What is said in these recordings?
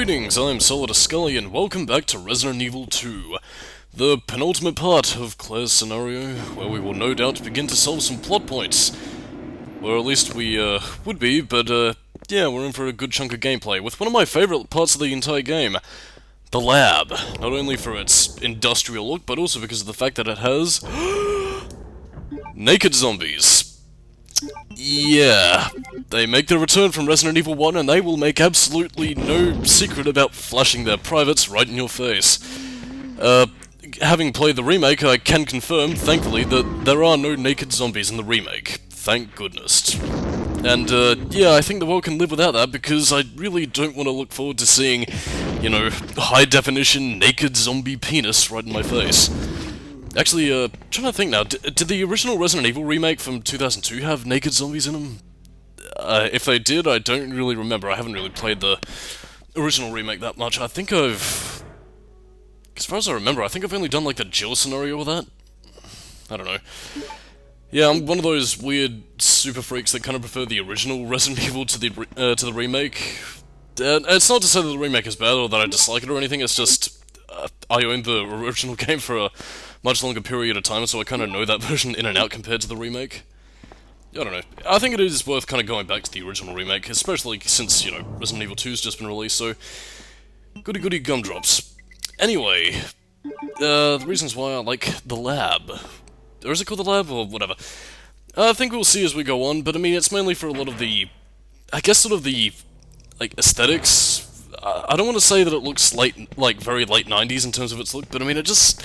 Greetings, I'm Solidus-Skully and welcome back to Resident Evil 2, the penultimate part of Claire's scenario, where we will no doubt begin to solve some plot points. Or at least we, would be, but, yeah, we're in for a good chunk of gameplay, with one of my favourite parts of the entire game, the lab. Not only for its industrial look, but also because of the fact that it has... naked zombies. Yeah, they make their return from Resident Evil 1 and they will make absolutely no secret about flashing their privates right in your face. Having played the remake, I can confirm, thankfully, that there are no naked zombies in the remake. Thank goodness. And, yeah, I think the world can live without that because I really don't want to look forward to seeing, you know, high-definition naked zombie penis right in my face. Actually, trying to think now, did the original Resident Evil remake from 2002 have naked zombies in them? If they did, I don't really remember. I haven't really played the original remake that much. I think I've... as far as I remember, I think I've only done, like, the Jill scenario with that. I don't know. Yeah, I'm one of those weird super freaks that kind of prefer the original Resident Evil to the remake. It's not to say that the remake is bad or that I dislike it or anything, it's just... I owned the original game for a much longer period of time, so I kind of know that version in and out compared to the remake. I don't know. I think it is worth kind of going back to the original remake, especially since, you know, Resident Evil 2's just been released, so... goody goody gumdrops. Anyway, the reasons why I like the lab. Or is it called the lab, or whatever? I think we'll see as we go on, but I mean, it's mainly for a lot of the... I guess sort of the, like, aesthetics. I don't want to say that it looks late, like, very late 90s in terms of its look, but I mean, it just...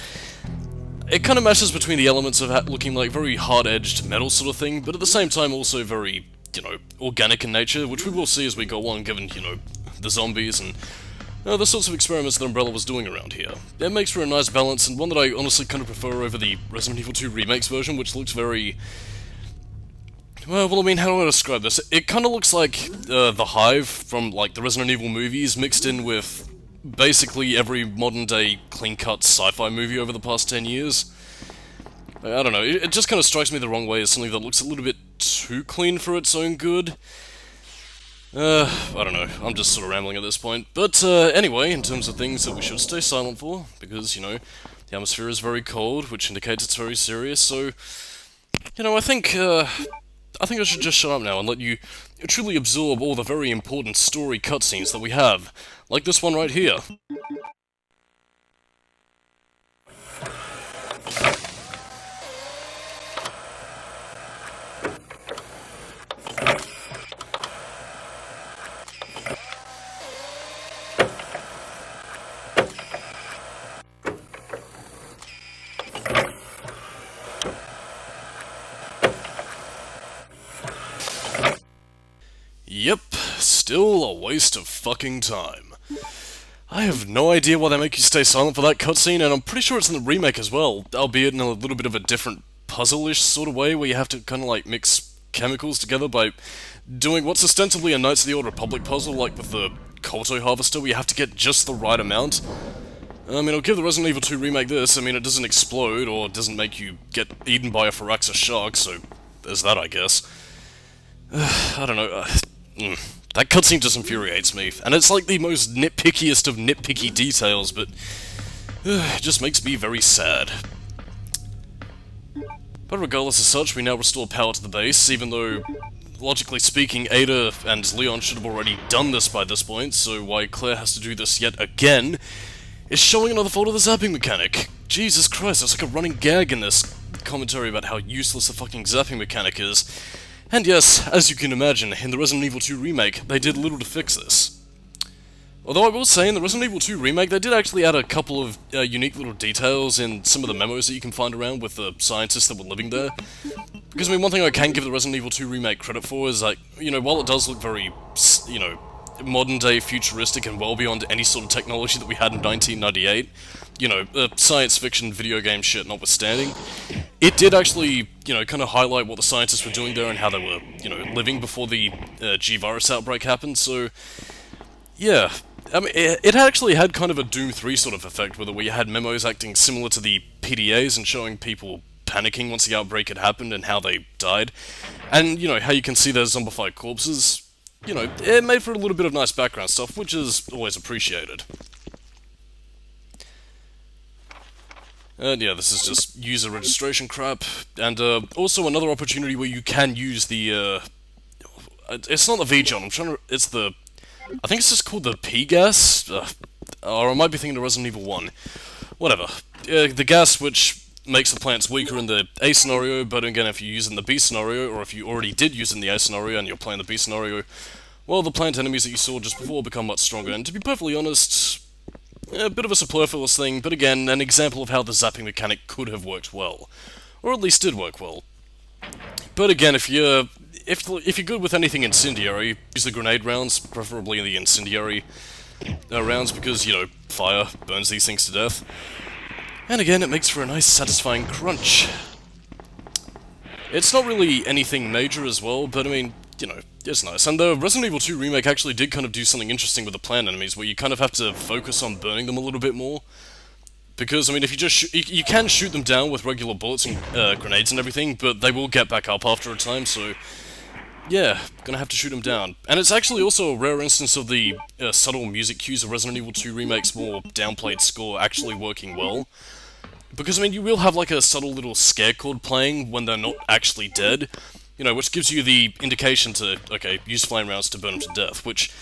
it kind of meshes between the elements of looking like very hard-edged metal sort of thing, but at the same time also very, you know, organic in nature, which we will see as we go on, given, you know, the zombies and the sorts of experiments that Umbrella was doing around here. It makes for a nice balance, and one that I honestly kind of prefer over the Resident Evil 2 Remake's version, which looks very... well, I mean, how do I describe this? It kind of looks like the Hive from, like, the Resident Evil movies mixed in with basically every modern-day clean-cut sci-fi movie over the past 10 years. I don't know, it just kind of strikes me the wrong way as something that looks a little bit too clean for its own good. I don't know, I'm just sort of rambling at this point. But, anyway, in terms of things that we should stay silent for, because, you know, the atmosphere is very cold, which indicates it's very serious, so... you know, I think I should just shut up now and let you truly absorb all the very important story cutscenes that we have, like this one right here. Yep, still a waste of fucking time. I have no idea why they make you stay silent for that cutscene, and I'm pretty sure it's in the remake as well, albeit in a little bit of a different puzzle-ish sort of way, where you have to kind of like mix chemicals together by doing what's ostensibly a Knights of the Old Republic puzzle, like with the Kolto Harvester, where you have to get just the right amount. I mean, I'll give the Resident Evil 2 remake this. I mean, it doesn't explode, or doesn't make you get eaten by a Firaxis shark, so there's that, I guess. I don't know, that cutscene just infuriates me, and it's like the most nitpickiest of nitpicky details, but it just makes me very sad. But regardless of such, we now restore power to the base, even though, logically speaking, Ada and Leon should have already done this by this point, so why Claire has to do this yet again is showing another fault of the zapping mechanic. Jesus Christ, that's like a running gag in this commentary about how useless the fucking zapping mechanic is. And yes, as you can imagine, in the Resident Evil 2 remake, they did little to fix this. Although I will say, in the Resident Evil 2 remake, they did actually add a couple of unique little details in some of the memos that you can find around with the scientists that were living there. Because, I mean, one thing I can give the Resident Evil 2 remake credit for is, like, you know, while it does look very, you know, modern-day futuristic and well beyond any sort of technology that we had in 1998, you know, science fiction video game shit notwithstanding, it did actually, you know, kind of highlight what the scientists were doing there and how they were, you know, living before the G-Virus outbreak happened, so... yeah. I mean, it actually had kind of a Doom 3 sort of effect, where you had memos acting similar to the PDAs and showing people panicking once the outbreak had happened and how they died. And, you know, how you can see their zombified corpses. you know, it made for a little bit of nice background stuff, which is always appreciated. And yeah, this is just user registration crap, and also another opportunity where you can use the, it's not the V-John, it's the, I think it's just called the P-gas, or I might be thinking of Resident Evil 1. Whatever. The gas which makes the plants weaker in the A scenario, but again, if you use it in the B scenario, or if you already did use it in the A scenario and you're playing the B scenario, well, the plant enemies that you saw just before become much stronger, and to be perfectly honest, a bit of a superfluous thing, but again, an example of how the zapping mechanic could have worked well. Or at least did work well. But again, if you're good with anything incendiary, use the grenade rounds, preferably the incendiary rounds, because, you know, fire burns these things to death. And again, it makes for a nice, satisfying crunch. It's not really anything major as well, but I mean, you know, it's nice. And the Resident Evil 2 remake actually did kind of do something interesting with the plant enemies, where you kind of have to focus on burning them a little bit more. Because, I mean, if you just you can shoot them down with regular bullets and grenades and everything, but they will get back up after a time, so yeah, gonna have to shoot them down. And it's actually also a rare instance of the subtle music cues of Resident Evil 2 Remake's more downplayed score actually working well. Because, I mean, you will have like a subtle little scare chord playing when they're not actually dead, you know, which gives you the indication to, okay, use flame rounds to burn them to death, which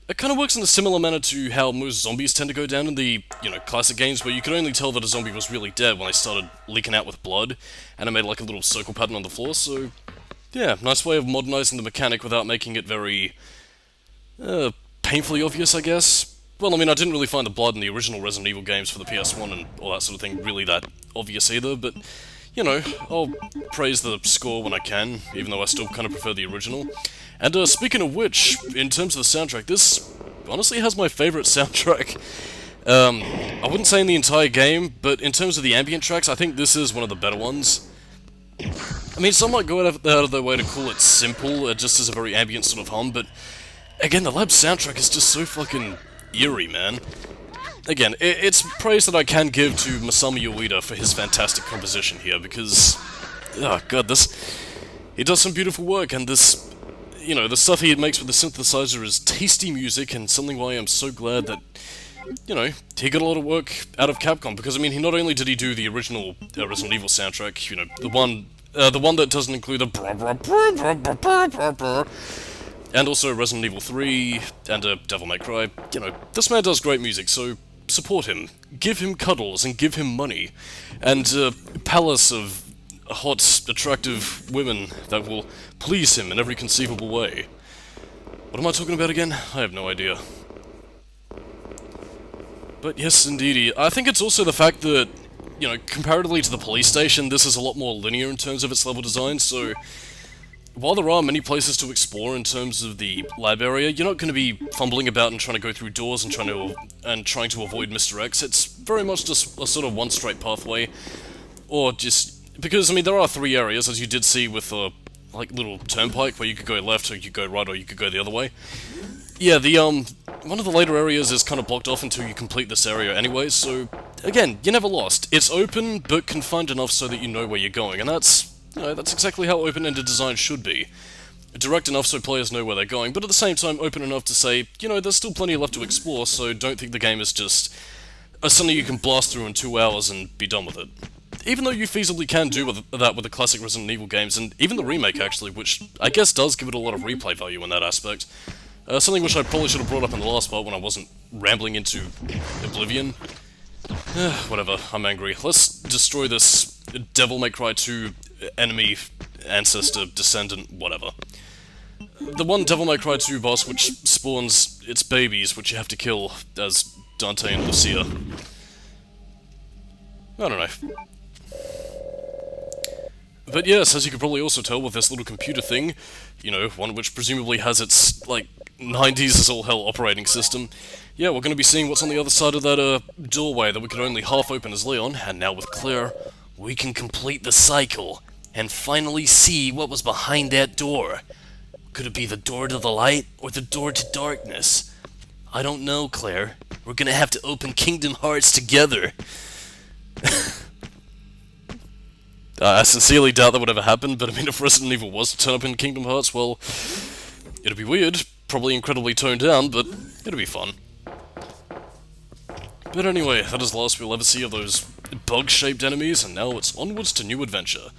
it kind of works in a similar manner to how most zombies tend to go down in the, you know, classic games, where you could only tell that a zombie was really dead when they started leaking out with blood, and it made like a little circle pattern on the floor, so yeah, nice way of modernizing the mechanic without making it very, painfully obvious, I guess. Well, I mean, I didn't really find the blood in the original Resident Evil games for the PS1 and all that sort of thing really that obvious either, but, you know, I'll praise the score when I can, even though I still kind of prefer the original. And, speaking of which, in terms of the soundtrack, this honestly has my favorite soundtrack. I wouldn't say in the entire game, but in terms of the ambient tracks, I think this is one of the better ones. I mean, some might go out of their way to call it simple, just as a very ambient sort of hum, but again, the lab soundtrack is just so fucking eerie, man. Again, it's praise that I can give to Masami Ueda for his fantastic composition here, because, oh god, he does some beautiful work, and this, you know, the stuff he makes with the synthesizer is tasty music, and something why I'm so glad that, you know, he got a lot of work out of Capcom, because, I mean, he not only did he do the original Resident Evil soundtrack, you know, the one that doesn't include the and also Resident Evil 3 and Devil May Cry, you know, this man does great music, so support him, give him cuddles, and give him money, and a palace of hot, attractive women that will please him in every conceivable way. What am I talking about again? I have no idea. But yes, indeedy. I think it's also the fact that, you know, comparatively to the police station, this is a lot more linear in terms of its level design, so while there are many places to explore in terms of the lab area, you're not going to be fumbling about and trying to go through doors and trying to avoid Mr. X. It's very much just a sort of one straight pathway, or just because, I mean, there are 3 areas, as you did see with like little turnpike where you could go left, or you could go right, or you could go the other way. Yeah, the one of the later areas is kind of blocked off until you complete this area anyway. So again, you're never lost. It's open but confined enough so that you know where you're going, and that's, you know, that's exactly how open-ended design should be. Direct enough so players know where they're going, but at the same time open enough to say, you know, there's still plenty left to explore, so don't think the game is just something you can blast through in 2 hours and be done with it. Even though you feasibly can do that with the classic Resident Evil games, and even the remake actually, which I guess does give it a lot of replay value in that aspect. Something which I probably should have brought up in the last part when I wasn't rambling into oblivion. Whatever, I'm angry. Let's destroy this Devil May Cry 2 enemy, ancestor, descendant, whatever. The one Devil May Cry 2 boss which spawns its babies, which you have to kill as Dante and Lucia. I don't know. But yes, as you can probably also tell with this little computer thing, you know, one which presumably has its, like, 90s as all hell operating system, yeah, we're going to be seeing what's on the other side of that, doorway that we could only half open as Leon, and now with Claire, we can complete the cycle, and finally see what was behind that door. Could it be the door to the light, or the door to darkness? I don't know, Claire. We're gonna have to open Kingdom Hearts together. I sincerely doubt that would ever happen, but I mean, if Resident Evil was to turn up in Kingdom Hearts, well, it'd be weird, probably incredibly toned down, but it'll be fun. But anyway, that is the last we'll ever see of those bug-shaped enemies, and now it's onwards to new adventure.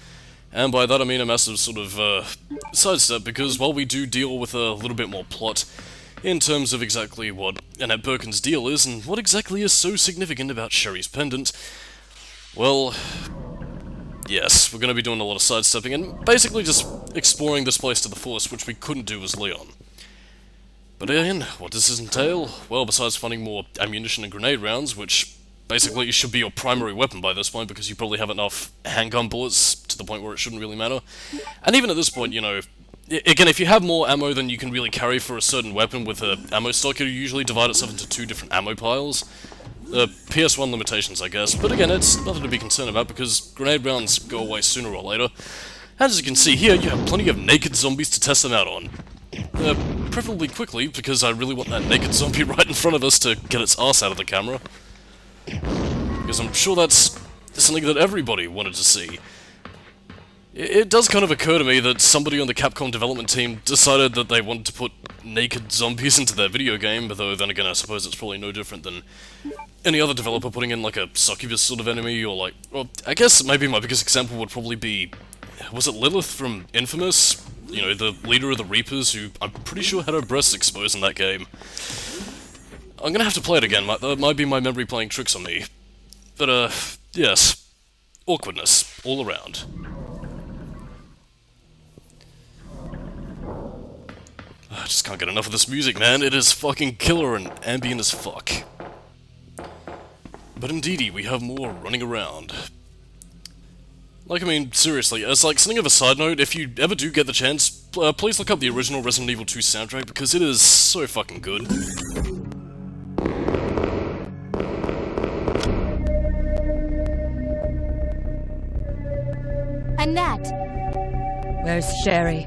And by that I mean a massive sort of sidestep, because while we do deal with a little bit more plot in terms of exactly what Annette Birkin's deal is, and what exactly is so significant about Sherry's pendant, well, yes, we're going to be doing a lot of sidestepping, and basically just exploring this place to the fullest, which we couldn't do as Leon. But again, what does this entail? Well, besides finding more ammunition and grenade rounds, which basically should be your primary weapon by this point, because you probably have enough handgun bullets to the point where it shouldn't really matter. And even at this point, you know, again, if you have more ammo than you can really carry for a certain weapon with a ammo stock, you usually divide itself into 2 different ammo piles. PS1 limitations, I guess, but again, it's nothing to be concerned about, because grenade rounds go away sooner or later. As you can see here, you have plenty of naked zombies to test them out on. Preferably quickly, because I really want that naked zombie right in front of us to get its ass out of the camera. Because I'm sure that's something that everybody wanted to see. It does kind of occur to me that somebody on the Capcom development team decided that they wanted to put naked zombies into their video game, but though then again I suppose it's probably no different than any other developer putting in like a succubus sort of enemy, or like, well, I guess maybe my biggest example would probably be, was it Lilith from Infamous? You know, the leader of the Reapers, who I'm pretty sure had her breasts exposed in that game. I'm gonna have to play it again, that might be my memory playing tricks on me. But, yes. Awkwardness, all around. I just can't get enough of this music, man. It is fucking killer and ambient as fuck. But indeedy, we have more running around. Like, I mean, seriously, as like something of a side note, if you ever do get the chance, please look up the original Resident Evil 2 soundtrack, because it is so fucking good. Annette! Where's Sherry?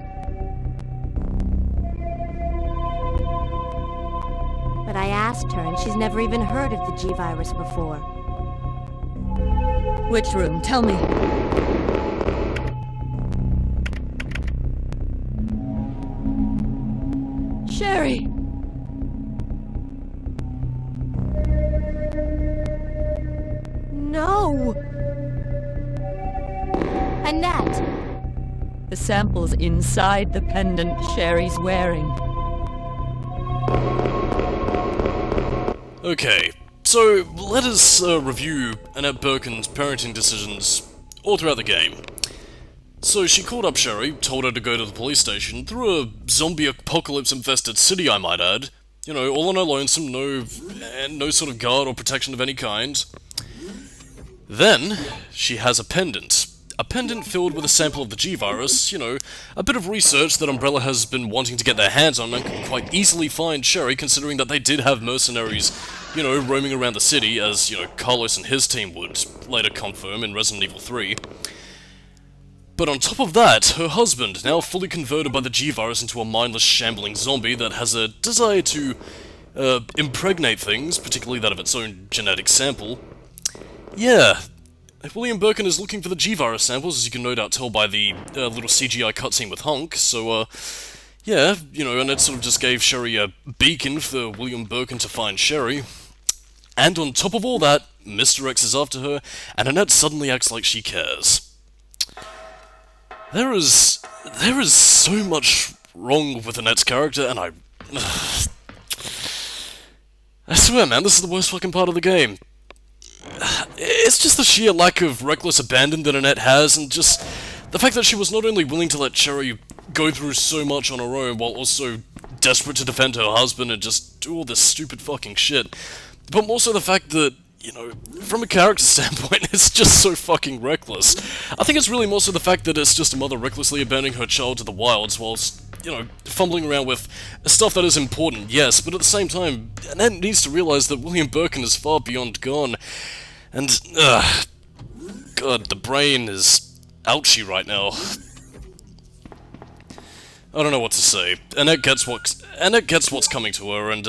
But I asked her, and she's never even heard of the G-Virus before. Which room? Tell me. Sherry! No! Annette! The sample's inside the pendant Sherry's wearing. Okay, so let us review Annette Birkin's parenting decisions all throughout the game. So she called up Sherry, told her to go to the police station, through a zombie apocalypse-infested city, I might add. You know, all on her lonesome, no sort of guard or protection of any kind. Then, she has a pendant. A pendant filled with a sample of the G-Virus, you know, a bit of research that Umbrella has been wanting to get their hands on and can quite easily find Sherry, considering that they did have mercenaries, you know, roaming around the city, as, you know, Carlos and his team would later confirm in Resident Evil 3. But on top of that, her husband, now fully converted by the G-Virus into a mindless, shambling zombie that has a desire to impregnate things, particularly that of its own genetic sample. Yeah, William Birkin is looking for the G-Virus samples, as you can no doubt tell by the little CGI cutscene with Hunk, so, yeah, you know, and it sort of just gave Sherry a beacon for William Birkin to find Sherry. And on top of all that, Mr. X is after her, and Annette suddenly acts like she cares. There is so much wrong with Annette's character, and I swear, man, this is the worst fucking part of the game. It's just the sheer lack of reckless abandon that Annette has, and just the fact that she was not only willing to let Sherry go through so much on her own, while also desperate to defend her husband and just do all this stupid fucking shit, but more so the fact that, you know, from a character standpoint, it's just so fucking reckless. I think it's really more so the fact that it's just a mother recklessly abandoning her child to the wilds whilst, you know, fumbling around with stuff that is important, yes, but at the same time, Annette needs to realize that William Birkin is far beyond gone. And, God, the brain is ouchy right now. I don't know what to say. Annette gets what's coming to her, and,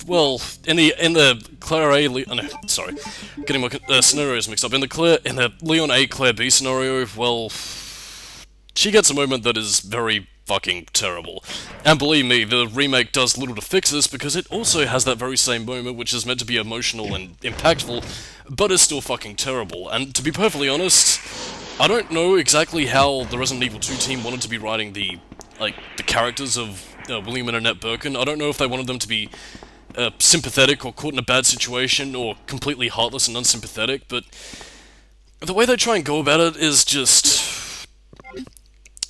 well, in the Claire A, sorry, getting my scenarios mixed up. In the Leon A, Claire B scenario, well, she gets a moment that is very fucking terrible. And believe me, the remake does little to fix this because it also has that very same moment which is meant to be emotional and impactful, but is still fucking terrible. And to be perfectly honest, I don't know exactly how the Resident Evil 2 team wanted to be writing the characters of William and Annette Birkin. I don't know if they wanted them to be sympathetic or caught in a bad situation or completely heartless and unsympathetic, but the way they try and go about it is just...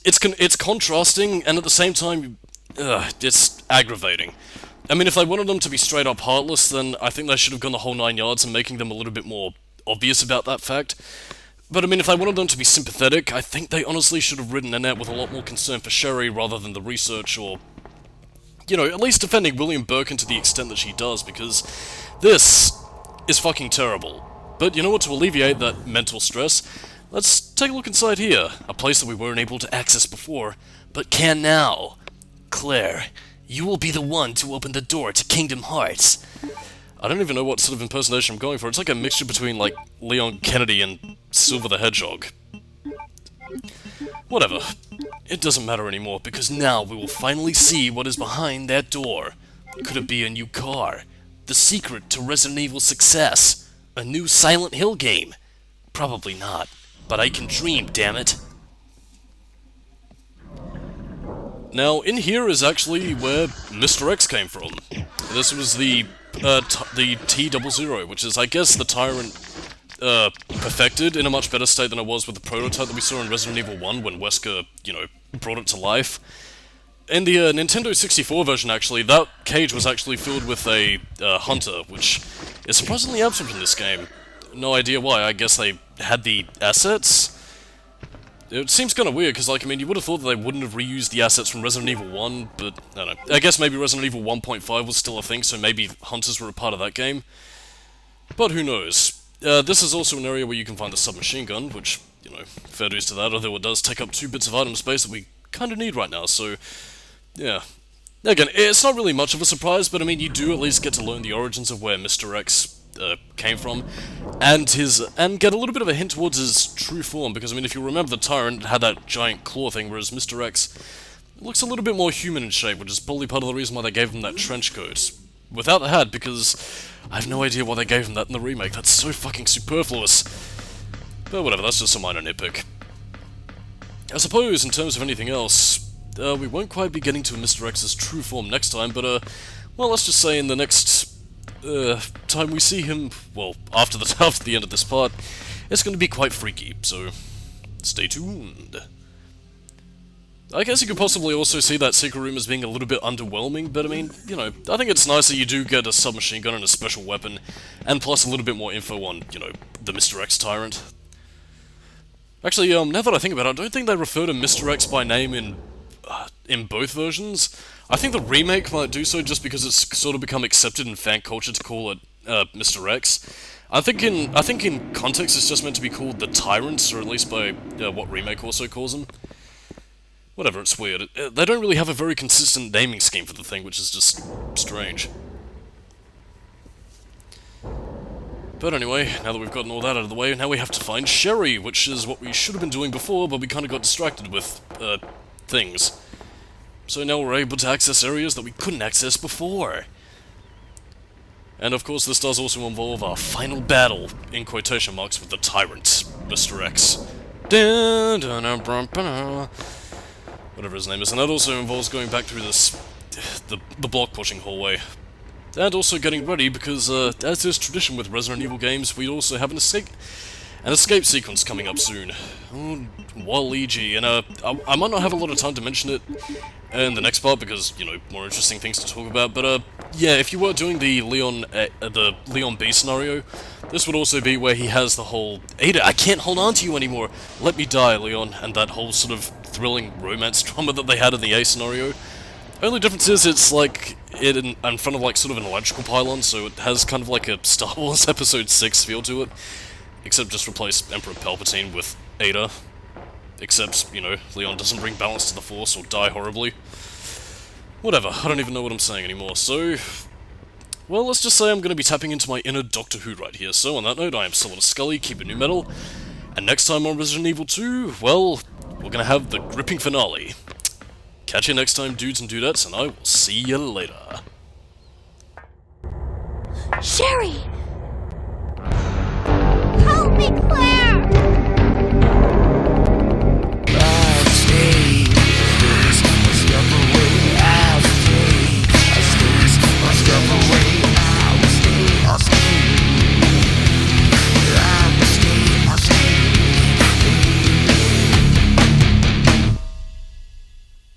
It's contrasting, and at the same time, it's aggravating. I mean, if they wanted them to be straight up heartless, then I think they should have gone the whole 9 yards and making them a little bit more obvious about that fact. But I mean, if they wanted them to be sympathetic, I think they honestly should have written Annette with a lot more concern for Sherry rather than the research or... you know, at least defending William Birkin to the extent that she does, because this is fucking terrible. But you know what, to alleviate that mental stress, let's take a look inside here, a place that we weren't able to access before, but can now. Claire, you will be the one to open the door to Kingdom Hearts. I don't even know what sort of impersonation I'm going for. It's like a mixture between, like, Leon Kennedy and Silver the Hedgehog. Whatever. It doesn't matter anymore, because now we will finally see what is behind that door. Could it be a new car? The secret to Resident Evil's success? A new Silent Hill game? Probably not. But I can dream, damn it. Now, in here is actually where Mr. X came from. This was the T-00, which is, I guess, the Tyrant perfected in a much better state than it was with the prototype that we saw in Resident Evil 1 when Wesker, you know, brought it to life. In the Nintendo 64 version, actually, that cage was actually filled with a hunter, which is surprisingly absent from this game. No idea why, I guess they had the assets? It seems kind of weird, because, like, I mean, you would have thought that they wouldn't have reused the assets from Resident Evil 1, but, I don't know. I guess maybe Resident Evil 1.5 was still a thing, so maybe hunters were a part of that game. But who knows? This is also an area where you can find the submachine gun, which, you know, fair dues to that, although it does take up 2 bits of item space that we kind of need right now, so, yeah. Again, it's not really much of a surprise, but I mean, you do at least get to learn the origins of where Mr. X came from, and get a little bit of a hint towards his true form, because I mean, if you remember, the Tyrant had that giant claw thing, whereas Mr. X looks a little bit more human in shape, which is probably part of the reason why they gave him that trench coat. Without the hat, because I have no idea why they gave him that in the remake. That's so fucking superfluous. But whatever, that's just a minor nitpick. I suppose, in terms of anything else, we won't quite be getting to Mr. X's true form next time, but, well, let's just say in the next time we see him, well, after the end of this part, it's going to be quite freaky, so stay tuned. I guess you could possibly also see that secret room as being a little bit underwhelming, but I mean, you know, I think it's nice that you do get a submachine gun and a special weapon, and plus a little bit more info on, you know, the Mr. X Tyrant. Actually, now that I think about it, I don't think they refer to Mr. X by name in both versions. I think the remake might do so just because it's sort of become accepted in fan culture to call it Mr. X. I think in context it's just meant to be called the Tyrants, or at least by what remake also calls them. Whatever, it's weird. They don't really have a very consistent naming scheme for the thing, which is just strange. But anyway, now that we've gotten all that out of the way, now we have to find Sherry, which is what we should have been doing before, but we kind of got distracted with, things. So now we're able to access areas that we couldn't access before. And of course this does also involve our final battle, in quotation marks, with the Tyrant, Mr. X. Whatever his name is, and that also involves going back through this, the block-pushing hallway. And also getting ready, because, as is tradition with Resident Evil games, we also have an escape sequence coming up soon. Oh, Waluigi, and, I might not have a lot of time to mention it in the next part, because, you know, more interesting things to talk about, but, yeah, if you were doing the Leon B scenario, this would also be where he has the whole, Ada, I can't hold on to you anymore, let me die, Leon, and that whole sort of thrilling romance drama that they had in the A scenario. Only difference is it's like in front of like sort of an electrical pylon, so it has kind of like a Star Wars Episode 6 feel to it. Except just replace Emperor Palpatine with Ada. Except, you know, Leon doesn't bring balance to the Force or die horribly. Whatever, I don't even know what I'm saying anymore, so... Well, let's just say I'm going to be tapping into my inner Doctor Who right here, so on that note, I am Solidus-Skully, keep it new metal, and next time on Resident Evil 2, well, we're going to have the gripping finale. Catch you next time, dudes and dudettes, and I will see you later. Sherry! Help me, Claire!